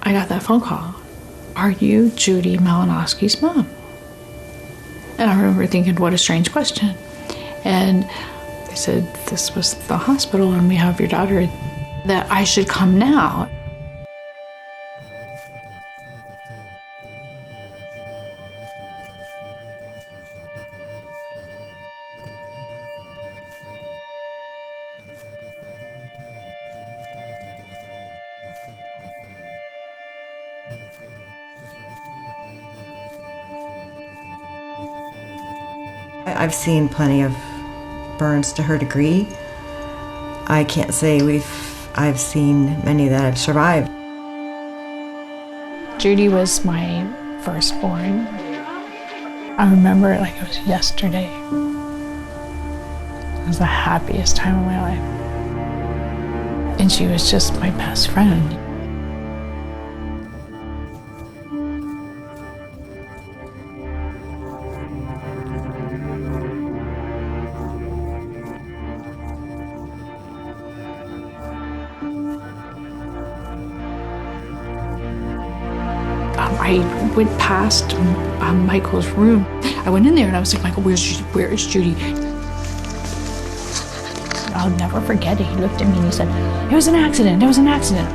I got that phone call. Are you Judy Malinowski's mom? And I remember thinking, what a strange question. And they said, this was the hospital and we have your daughter, that I should come now. I've seen plenty of burns to her degree. I can't say I've seen many that have survived. Judy was my firstborn. I remember it like it was yesterday. It was the happiest time of my life. And she was just my best friend. I went past Michael's room. I went in there and I was like, Michael, where is Judy? I'll never forget it. He looked at me and he said, it was an accident, it was an accident.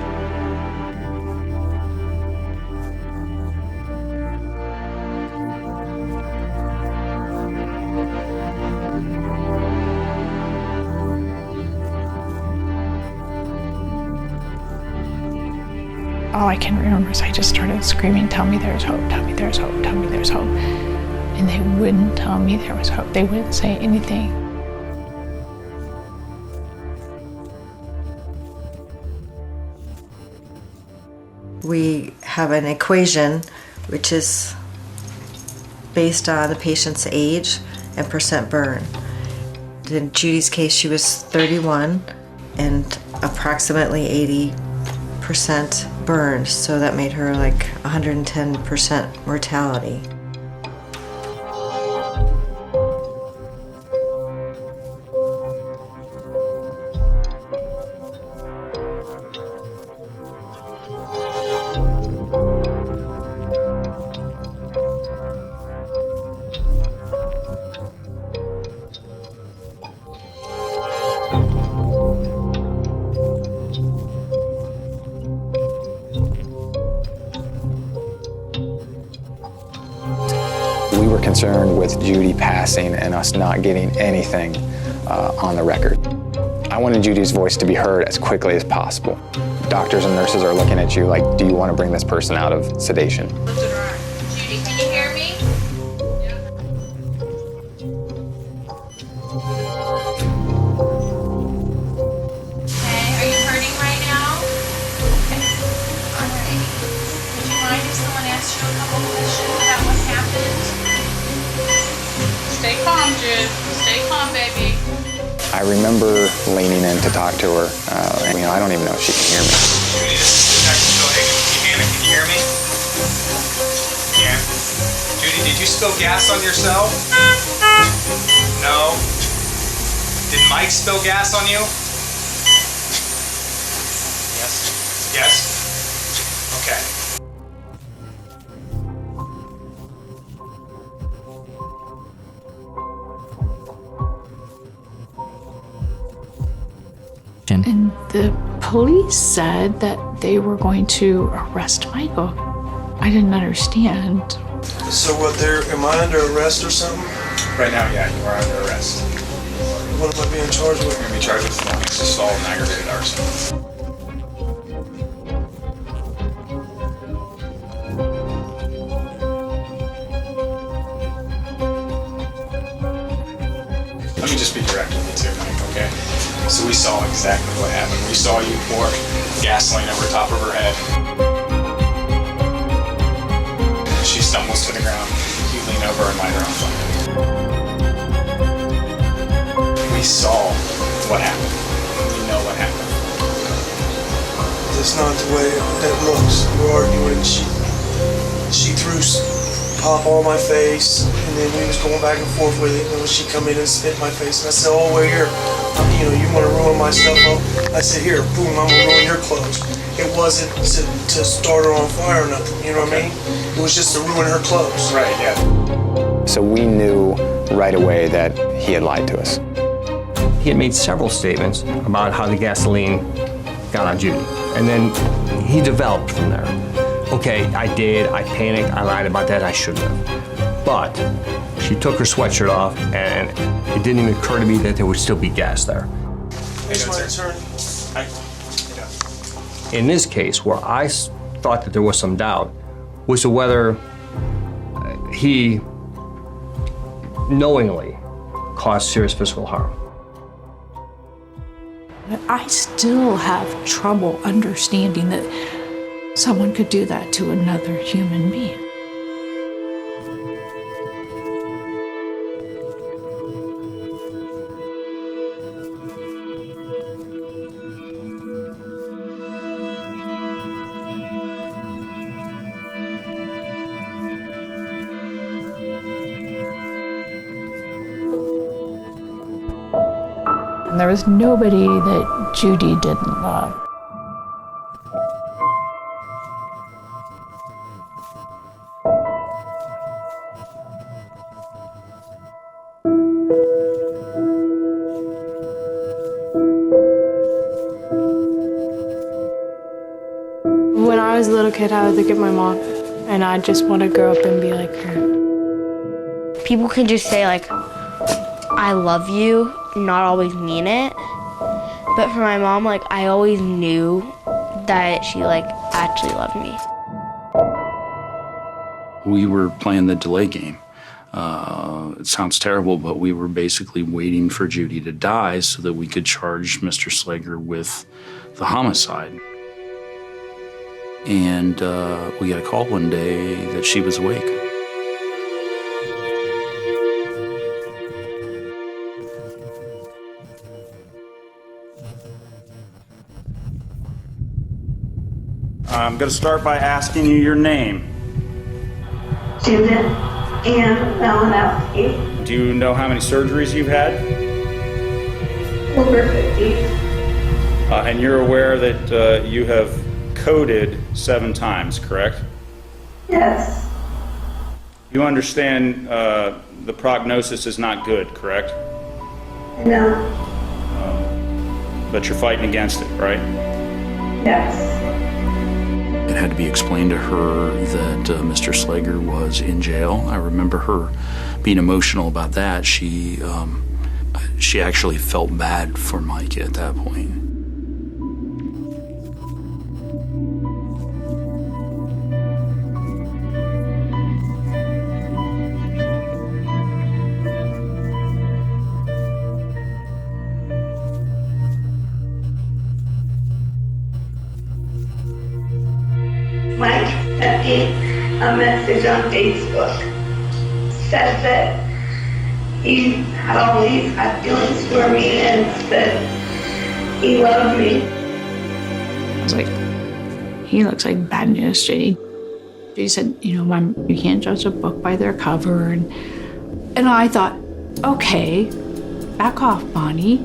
All I can remember is I just started screaming, tell me there's hope, tell me there's hope, tell me there's hope. And they wouldn't tell me there was hope. They wouldn't say anything. We have an equation which is based on the patient's age and percent burn. In Judy's case, she was 31 and approximately 80% burned, so that made her like 110% mortality. We were concerned with Judy passing and us not getting anything on the record. I wanted Judy's voice to be heard as quickly as possible. Doctors and nurses are looking at you like, do you want to bring this person out of sedation? Judy, can you hear me? Okay, are you hurting right now? Okay, all right. Would you mind if someone asked you a couple questions about what happened? Stay calm, Jude. Stay calm, baby. I remember leaning in to talk to her. I don't even know if she can hear me. Judy, this is Detective Phil Hagan. Hannah, can you hear me? Yeah. Judy, did you spill gas on yourself? No. Did Mike spill gas on you? Yes. Yes? Okay. And the police said that they were going to arrest Michael. I didn't understand. So what, am I under arrest or something? Right now, yeah, you are under arrest. What am I being charged with? You're going to be charged with felonious assault and aggravated arson. Let me just be direct with you too, Mike, okay? So we saw exactly what happened. We saw you pour gasoline over top of her head. She stumbles to the ground. You lean over and light her on fire. We saw what happened. We know what happened. That's not the way that looks. We're arguing. She threw pop on my face, and then we was going back and forth with it. And then she come in and spit in my face, and I said, "Oh, wait here. You want to ruin my stuff up?" I said, "Here, boom, I'm gonna ruin your clothes." It wasn't to start her on fire or nothing. You know what I mean? It was just to ruin her clothes. Right, yeah. So we knew right away that he had lied to us. He had made several statements about how the gasoline got on Judy. And then he developed from there. Okay, I panicked, I lied about that, I shouldn't have. But she took her sweatshirt off, and it didn't even occur to me that there would still be gas there. Here's my attorney. In this case, where I thought that there was some doubt, was to whether he knowingly caused serious physical harm. I still have trouble understanding that someone could do that to another human being. And there was nobody that Judy didn't love. When I was a little kid, I would look at my mom, and I just want to grow up and be like her. People can just say, like, I love you, not always mean it. But for my mom, like, I always knew that she, like, actually loved me. We were playing the delay game. It sounds terrible, but we were basically waiting for Judy to die so that we could charge Mr. Slager with the homicide. And we got a call one day that she was awake. I'm going to start by asking you your name. Judith Ann Malinowski. Do you know how many surgeries you've had? Over 50. And you're aware that you have coded 7 times, correct? Yes. You understand the prognosis is not good, correct? No. But you're fighting against it, right? Yes. It had to be explained to her that Mr. Slager was in jail. I remember her being emotional about that. She actually felt bad for Mike at that point. Mike sent me a message on Facebook. Said that he had always had feelings for me and that he loved me. I was like, he looks like bad news, Judy. Judy said, Mom, you can't judge a book by their cover. And I thought, okay, back off, Bonnie.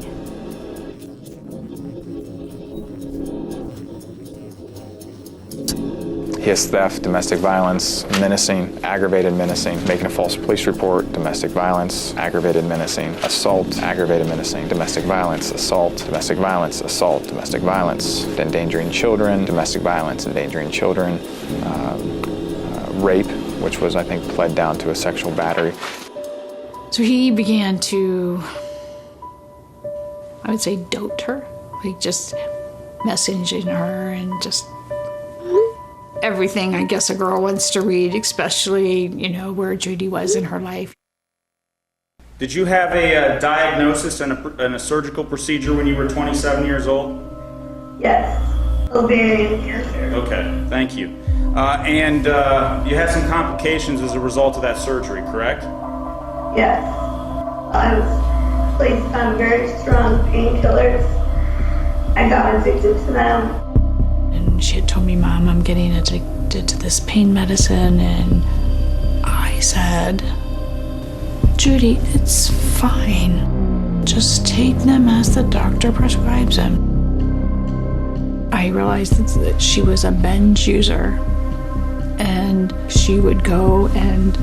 He has theft, domestic violence, menacing, aggravated menacing, making a false police report, domestic violence, aggravated menacing, assault, aggravated menacing, domestic violence, assault, domestic violence, assault, domestic violence, endangering children, domestic violence, endangering children, rape, which was, I think, pled down to a sexual battery. So he began to, I would say, dote her, like just messaging her and just everything I guess a girl wants to read, especially, where Judy was in her life. Did you have a diagnosis and a surgical procedure when you were 27 years old? Yes, ovarian cancer. Okay, thank you. And you had some complications as a result of that surgery, correct? Yes. I was placed on very strong painkillers. I got addicted to them. And she had told me, Mom, I'm getting addicted to this pain medicine. And I said, Judy, it's fine. Just take them as the doctor prescribes them. I realized that she was a binge user, and she would go and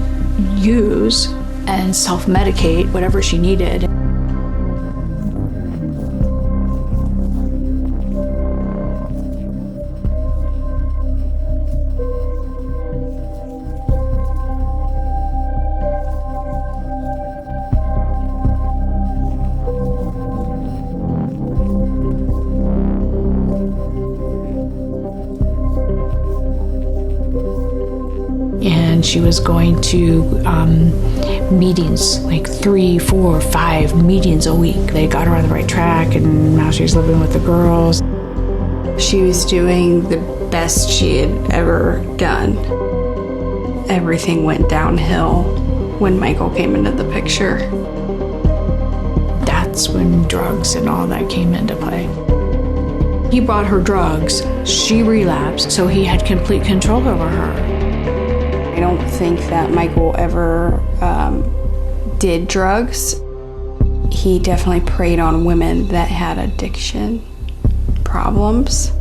use and self-medicate whatever she needed. And she was going to meetings, like 3, 4, 5 meetings a week. They got her on the right track, and now she's living with the girls. She was doing the best she had ever done. Everything went downhill when Michael came into the picture. That's when drugs and all that came into play. He brought her drugs, she relapsed, so he had complete control over her. I don't think that Michael ever did drugs. He definitely preyed on women that had addiction problems.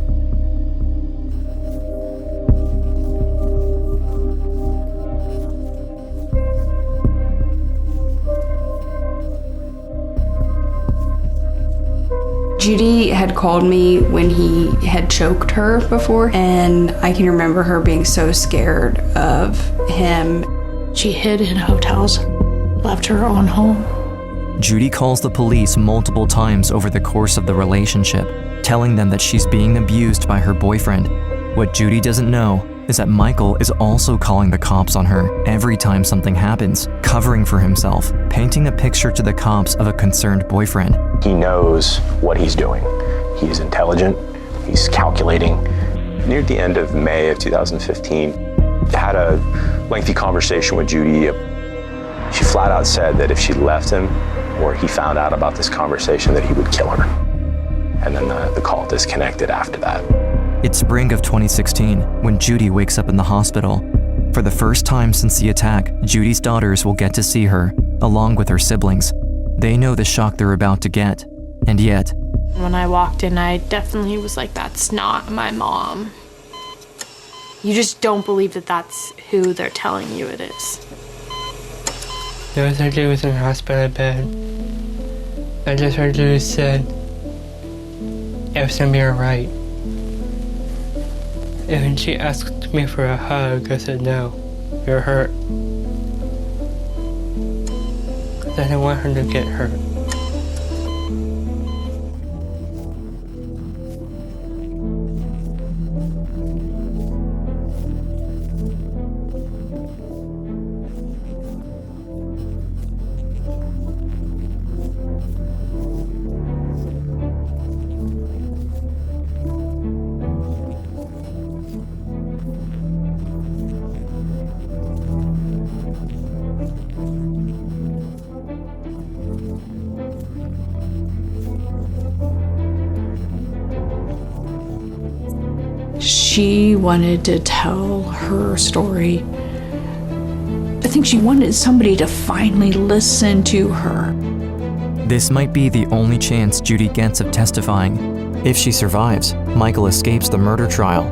Judy had called me when he had choked her before, and I can remember her being so scared of him. She hid in hotels, left her own home. Judy calls the police multiple times over the course of the relationship, telling them that she's being abused by her boyfriend. What Judy doesn't know is that Michael is also calling the cops on her every time something happens, covering for himself, painting a picture to the cops of a concerned boyfriend. He knows what he's doing. He's intelligent, he's calculating. Near the end of May of 2015, I had a lengthy conversation with Judy. She flat out said that if she left him or he found out about this conversation, that he would kill her. And then the call disconnected after that. It's spring of 2016 when Judy wakes up in the hospital. For the first time since the attack, Judy's daughters will get to see her, along with her siblings. They know the shock they're about to get, and yet... When I walked in, I definitely was like, that's not my mom. You just don't believe that that's who they're telling you it is. The surgery was in a hospital bed. And the surgery said, everything's gonna be alright. And when she asked me for a hug, I said, no, you're hurt. I didn't want her to get hurt. She wanted to tell her story. I think she wanted somebody to finally listen to her. This might be the only chance Judy gets of testifying. If she survives, Michael escapes the murder trial.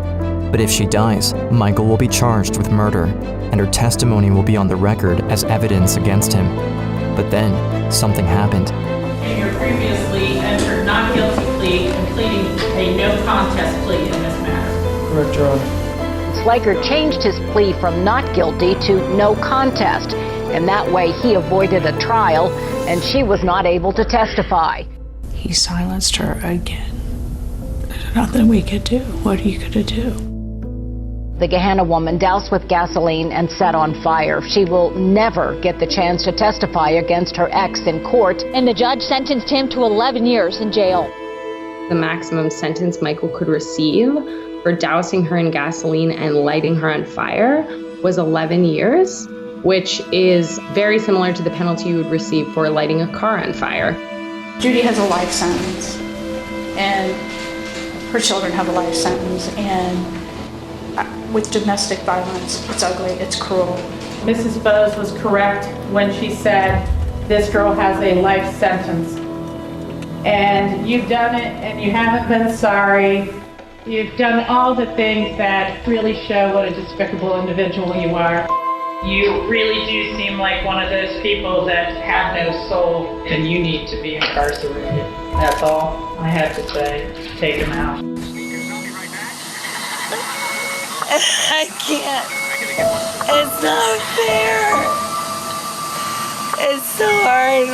But if she dies, Michael will be charged with murder, and her testimony will be on the record as evidence against him. But then, something happened. And your previously entered not guilty plea and pleading a no contest plea in this matter. Correct, Your Honor. Slager changed his plea from not guilty to no contest, and that way he avoided a trial, and she was not able to testify. He silenced her again. There's nothing we could do. What are you gonna do? The Gahanna woman doused with gasoline and set on fire. She will never get the chance to testify against her ex in court. And the judge sentenced him to 11 years in jail. The maximum sentence Michael could receive for dousing her in gasoline and lighting her on fire was 11 years, which is very similar to the penalty you would receive for lighting a car on fire. Judy has a life sentence, and her children have a life sentence, and with domestic violence, it's ugly, it's cruel. Mrs. Bose was correct when she said this girl has a life sentence. And you've done it, and you haven't been sorry. You've done all the things that really show what a despicable individual you are. You really do seem like one of those people that have no soul, and you need to be incarcerated. That's all I have to say. Take him out. I can't. It's not fair. It's so hard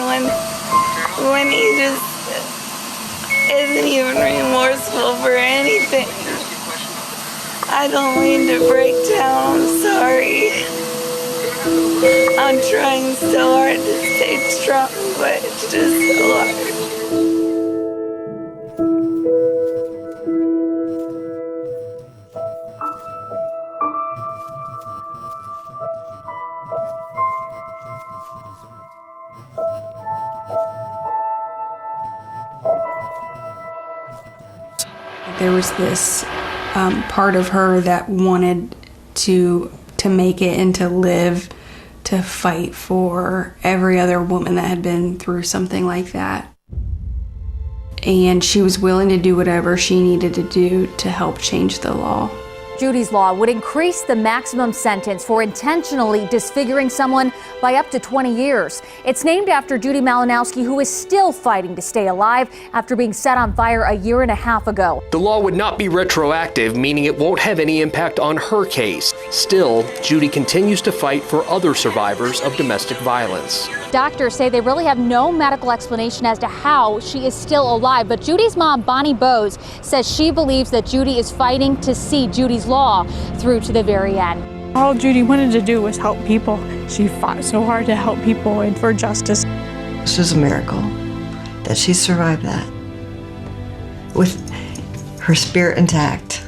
when he just isn't even remorseful for anything. I don't mean to break down. I'm sorry. I'm trying so hard to stay strong, but it's just so hard. There was this part of her that wanted to make it and to live, to fight for every other woman that had been through something like that. And she was willing to do whatever she needed to do to help change the law. Judy's law would increase the maximum sentence for intentionally disfiguring someone by up to 20 years. It's named after Judy Malinowski, who is still fighting to stay alive after being set on fire a year and a half ago. The law would not be retroactive, meaning it won't have any impact on her case. Still, Judy continues to fight for other survivors of domestic violence. Doctors say they really have no medical explanation as to how she is still alive, but Judy's mom, Bonnie Bose, says she believes that Judy is fighting to see Judy's law through to the very end. All Judy wanted to do was help people. She fought so hard to help people and for justice. This is a miracle that she survived that with her spirit intact,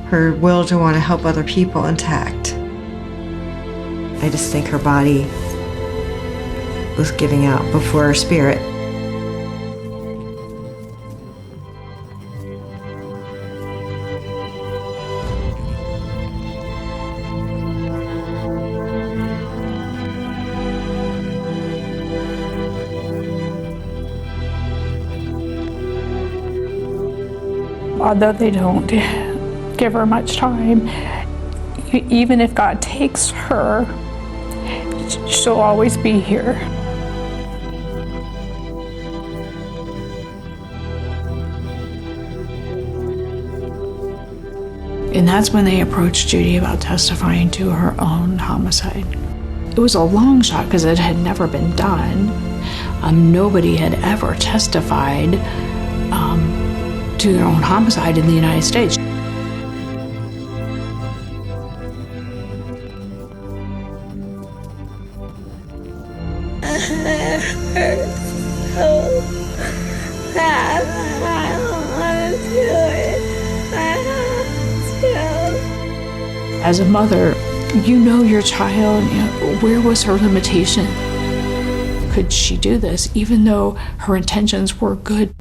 her will to want to help other people intact. I just think her body was giving out before her spirit. Although they don't give her much time, even if God takes her, she'll always be here. And that's when they approached Judy about testifying to her own homicide. It was a long shot because it had never been done. Nobody had ever testified to their own homicide in the United States. It hurts so bad. I don't want to do it. I have to. As a mother, you know your child, where was her limitation? Could she do this even though her intentions were good?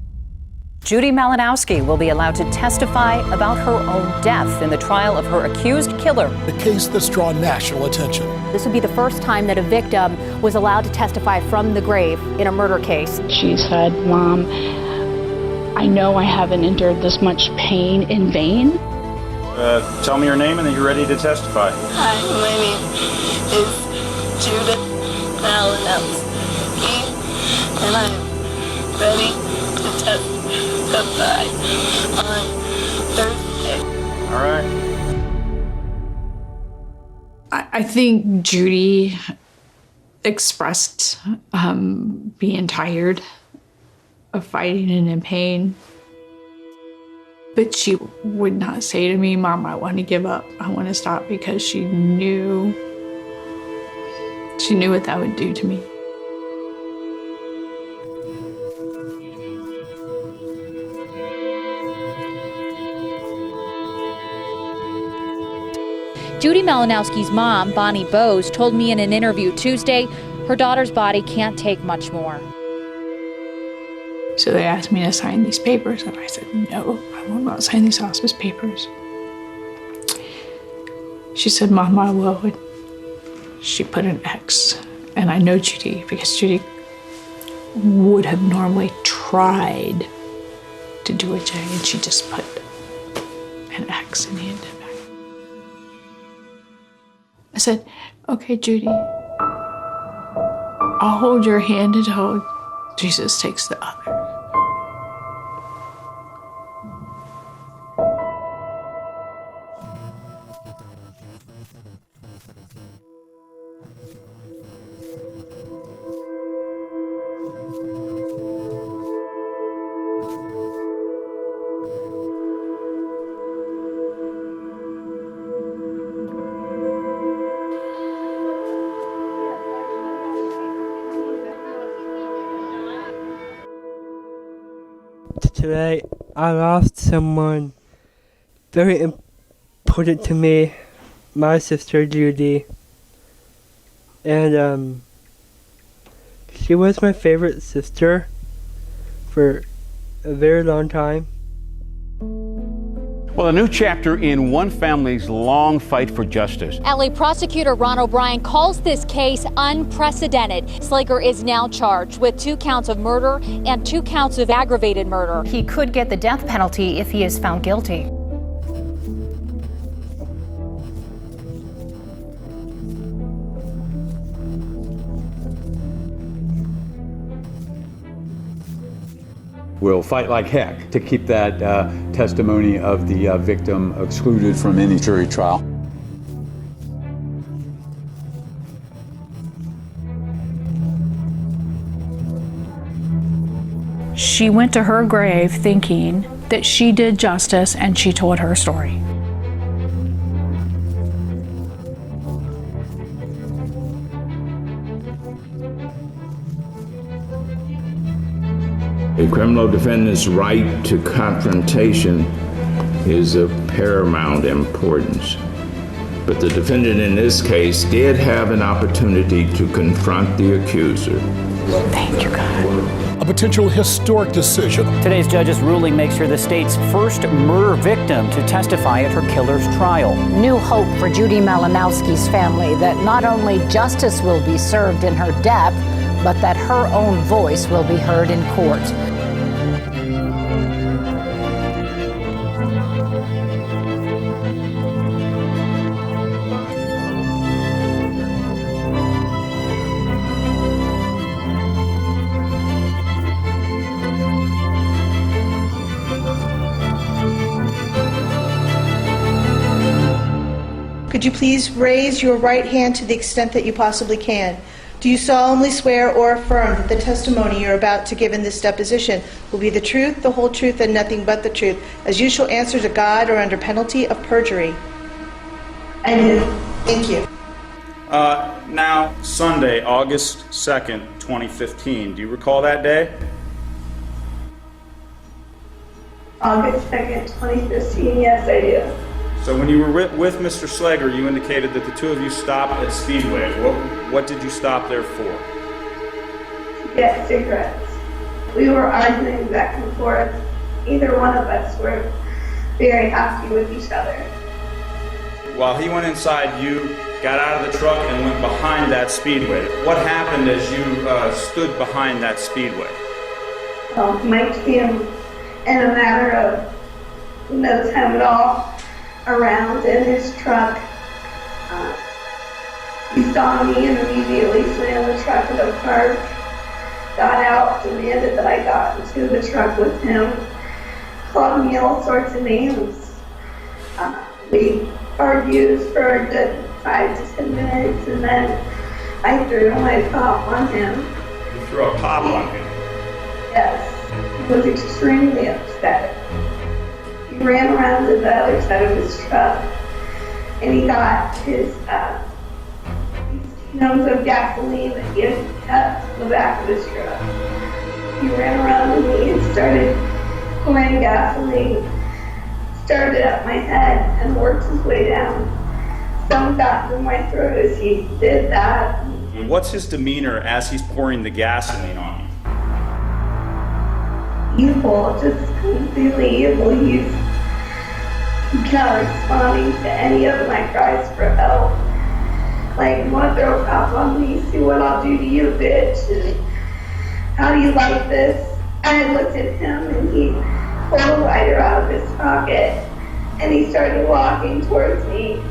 Judy Malinowski will be allowed to testify about her own death in the trial of her accused killer. The case that's drawn national attention. This would be the first time that a victim was allowed to testify from the grave in a murder case. She said, "Mom, I know I haven't endured this much pain in vain." Tell me your name and then you're ready to testify. Hi, my name is Judith Malinowski, and I'm ready to testify on Thursday. All right. I think Judy expressed being tired of fighting and in pain. But she would not say to me, Mom, I want to give up. I want to stop, because she knew what that would do to me. Judy Malinowski's mom, Bonnie Bowes, told me in an interview Tuesday her daughter's body can't take much more. So they asked me to sign these papers, and I said, no, I will not sign these hospice papers. She said, Mom, I will. And she put an X. And I know Judy, because Judy would have normally tried to do a J, and she just put an X and handed it back. I said, okay, Judy, I'll hold your hand until Jesus takes the other. Today, I lost someone very important to me, my sister Judy. And she was my favorite sister for a very long time. Well, a new chapter in one family's long fight for justice. LA prosecutor Ron O'Brien calls this case unprecedented. Slager is now charged with 2 counts of murder and 2 counts of aggravated murder. He could get the death penalty if he is found guilty. We'll fight like heck to keep that testimony of the victim excluded from any jury trial. She went to her grave thinking that she did justice, and she told her story. A criminal defendant's right to confrontation is of paramount importance. But the defendant in this case did have an opportunity to confront the accuser. Thank you, God. A potential historic decision. Today's judge's ruling makes her the state's first murder victim to testify at her killer's trial. New hope for Judy Malinowski's family that not only justice will be served in her death, but that her own voice will be heard in court. Could you please raise your right hand to the extent that you possibly can? Do you solemnly swear or affirm that the testimony you're about to give in this deposition will be the truth, the whole truth, and nothing but the truth, as you shall answer to God or under penalty of perjury? I do. Thank you. Now, Sunday, August 2nd, 2015. Do you recall that day? August 2nd, 2015, yes, I do. So when you were with Mr. Slager, you indicated that the two of you stopped at Speedway. What did you stop there for? To get cigarettes. We were arguing back and forth. Either one of us were very happy with each other. While he went inside, you got out of the truck and went behind that Speedway. What happened as you stood behind that Speedway? Mike came in a matter of no time at all around in his truck. He saw me and immediately slammed the truck in the park, got out, demanded that I got into the truck with him, called me all sorts of names. We argued for a good 5 to 10 minutes, and then I threw my pop on him. You threw a pop on him? Yes. He was extremely upset. He ran around to the other side of his truck, and he got his gallons of gasoline that he had cut to the back of his truck. He ran around to me and started pouring gasoline, started up my head and worked his way down. Some got through my throat as he did that. What's his demeanor as he's pouring the gasoline on you? Evil, just completely evil. He's not responding to any of my cries for help. Like, you want to throw a cop on me? See what I'll do to you, bitch. And how do you like this? I looked at him and he pulled a lighter out of his pocket and he started walking towards me.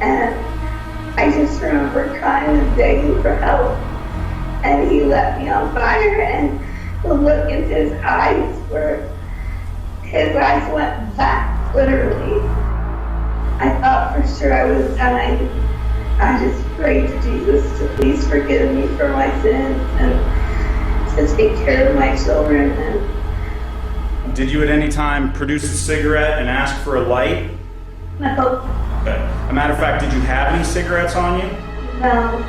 And I just remember crying and begging for help. And he let me on fire, and the look in his eyes his eyes went black, literally. I thought for sure I was dying. I just prayed to Jesus to please forgive me for my sins and to take care of my children. And did you at any time produce a cigarette and ask for a light? no, Okay. As a matter of fact, did you have any cigarettes on you? no.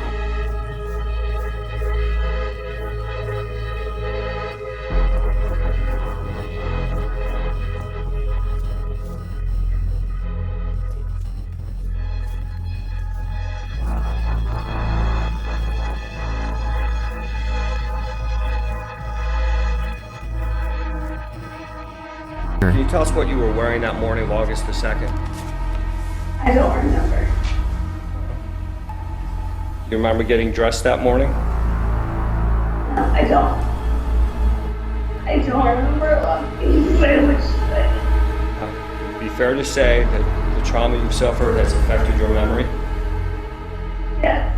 Can you tell us what you were wearing that morning of August the 2nd? I don't remember. You remember getting dressed that morning? No, I don't. I don't remember a lot of things, but I wish that. It'd be fair to say that the trauma you suffered has affected your memory? Yes.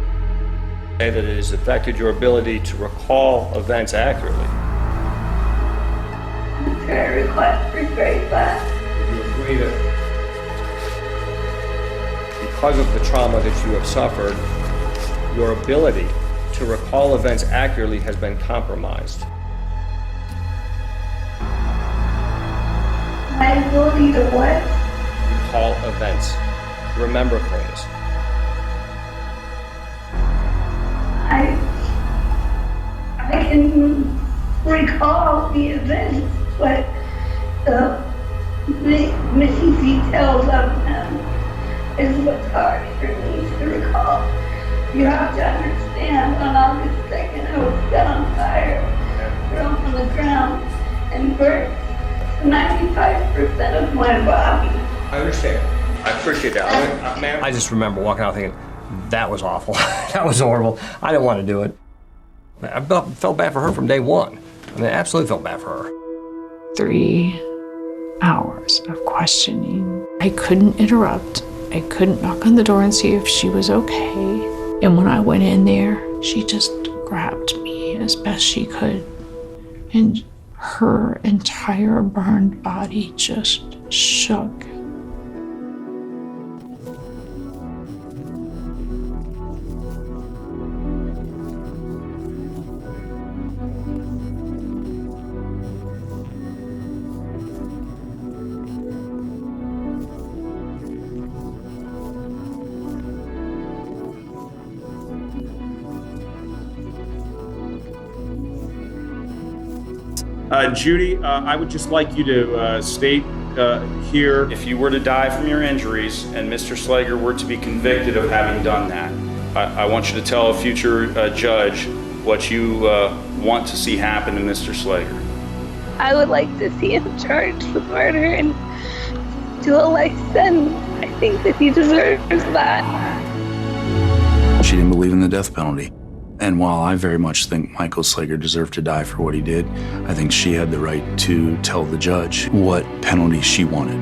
Say that it has affected your ability to recall events accurately. I regret that. You agree that because of the trauma that you have suffered, your ability to recall events accurately has been compromised? My ability to what? Recall events. Remember things. I can recall the events, but the missing details of them is what's hard for me to recall. You have to understand, on August 2nd, I was set on fire, thrown on the ground, and burnt to 95% of my body. I understand. I appreciate that. Ma'am, I just remember walking out thinking, that was awful. That was horrible. I didn't want to do it. I felt bad for her from day one. I mean, I absolutely felt bad for her. 3 hours of questioning. I couldn't interrupt. I couldn't knock on the door and see if she was okay. And when I went in there, she just grabbed me as best she could. And her entire burned body just shook. Judy, I would just like you to state here, if you were to die from your injuries and Mr. Slager were to be convicted of having done that, I want you to tell a future judge what you want to see happen to Mr. Slager. I would like to see him charged with murder and do a life sentence. I think that he deserves that. She didn't believe in the death penalty. And while I very much think Michael Slager deserved to die for what he did, I think she had the right to tell the judge what penalty she wanted.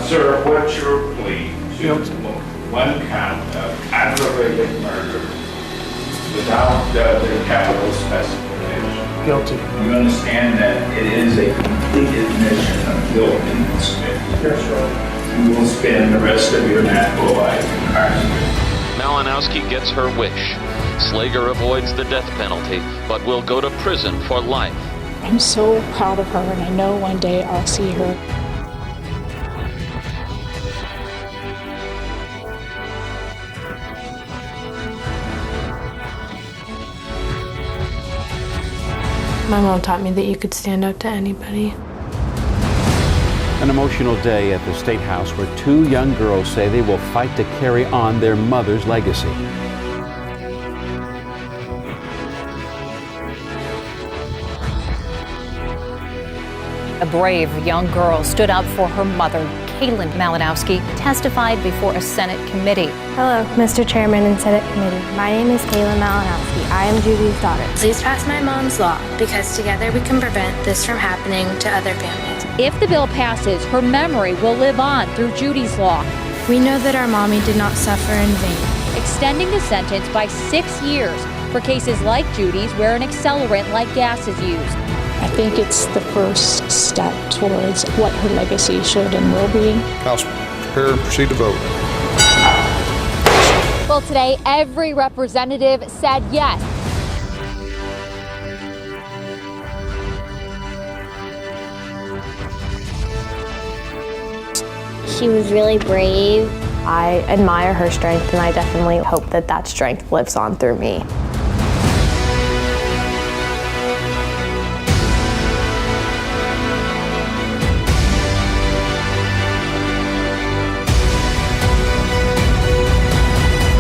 Sir, what's your plea to one count of aggravated murder without the capital specification. Guilty. You understand that it is a complete admission of guilt in this case. Yes, sir. You will spend the rest of your natural life incarcerated. Malinowski gets her wish. Slager avoids the death penalty, but will go to prison for life. I'm so proud of her, and I know one day I'll see her. My mom taught me that you could stand up to anybody. An emotional day at the State House where two young girls say they will fight to carry on their mother's legacy. A brave young girl stood up for her mother. Caitlin Malinowski testified before a Senate committee. Hello, Mr. Chairman and Senate Committee. My name is Caitlin Malinowski. I am Judy's daughter. Please pass my mom's law, because together we can prevent this from happening to other families. If the bill passes, her memory will live on through Judy's law, We know that our mommy did not suffer in vain. extending the sentence by 6 years for cases like Judy's where an accelerant like gas is used. I think it's the first step towards what her legacy should and will be. House, prepare and proceed to vote. Well, today, every representative said yes. She was really brave. I admire her strength, and I definitely hope that that strength lives on through me.